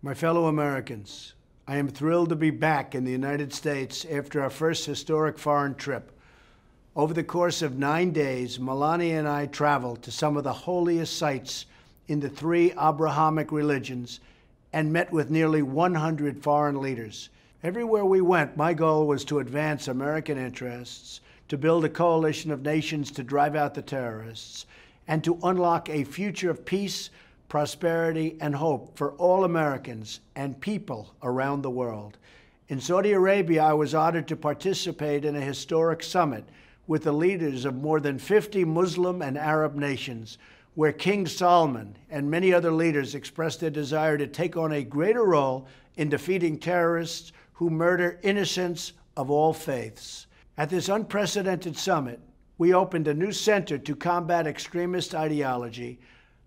My fellow Americans, I am thrilled to be back in the United States after our first historic foreign trip. Over the course of 9 days, Melania and I traveled to some of the holiest sites in the 3 Abrahamic religions and met with nearly 100 foreign leaders. Everywhere we went, my goal was to advance American interests, to build a coalition of nations to drive out the terrorists, and to unlock a future of peace, prosperity, and hope for all Americans and people around the world. In Saudi Arabia, I was honored to participate in a historic summit with the leaders of more than 50 Muslim and Arab nations, where King Salman and many other leaders expressed their desire to take on a greater role in defeating terrorists who murder innocents of all faiths. At this unprecedented summit, we opened a new center to combat extremist ideology,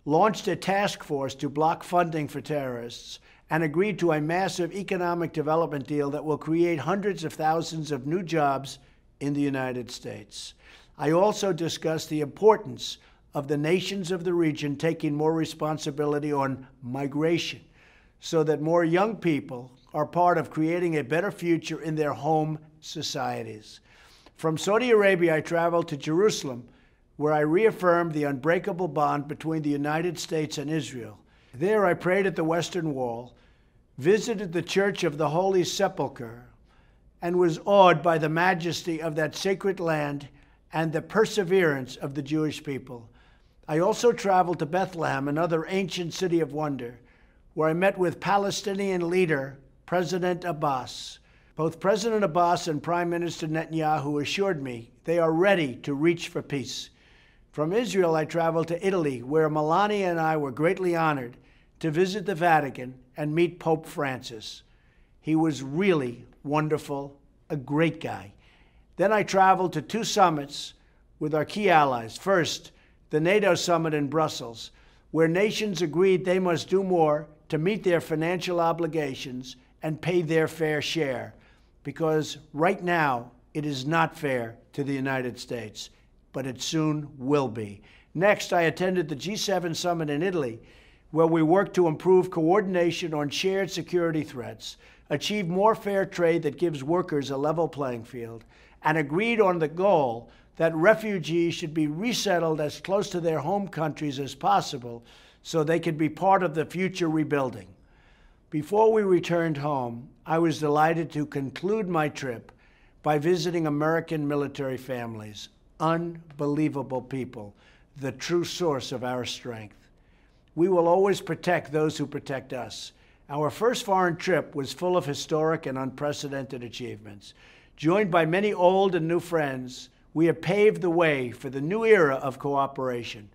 launched a task force to block funding for terrorists, and agreed to a massive economic development deal that will create hundreds of thousands of new jobs in the United States. I also discussed the importance of the nations of the region taking more responsibility on migration so that more young people are part of creating a better future in their home societies. From Saudi Arabia, I traveled to Jerusalem, where I reaffirmed the unbreakable bond between the United States and Israel. There, I prayed at the Western Wall, visited the Church of the Holy Sepulchre, and was awed by the majesty of that sacred land and the perseverance of the Jewish people. I also traveled to Bethlehem, another ancient city of wonder, where I met with Palestinian leader President Abbas. Both President Abbas and Prime Minister Netanyahu assured me they are ready to reach for peace. From Israel, I traveled to Italy, where Melania and I were greatly honored to visit the Vatican and meet Pope Francis. He was really wonderful, a great guy. Then I traveled to 2 summits with our key allies. First, the NATO summit in Brussels, where nations agreed they must do more to meet their financial obligations and pay their fair share, because right now it is not fair to the United States, but it soon will be. Next, I attended the G7 summit in Italy, where we worked to improve coordination on shared security threats, achieve more fair trade that gives workers a level playing field, and agreed on the goal that refugees should be resettled as close to their home countries as possible so they could be part of the future rebuilding. Before we returned home, I was delighted to conclude my trip by visiting American military families. Unbelievable people, the true source of our strength. We will always protect those who protect us. Our first foreign trip was full of historic and unprecedented achievements. Joined by many old and new friends, we have paved the way for the new era of cooperation,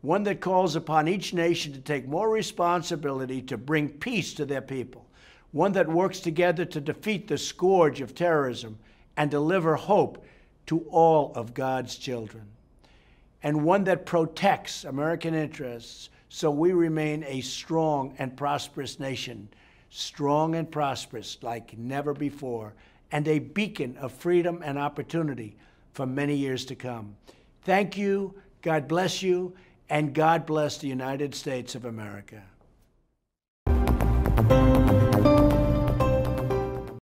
one that calls upon each nation to take more responsibility to bring peace to their people, one that works together to defeat the scourge of terrorism and deliver hope to all of God's children, and one that protects American interests so we remain a strong and prosperous nation, strong and prosperous like never before, and a beacon of freedom and opportunity for many years to come. Thank you, God bless you, and God bless the United States of America.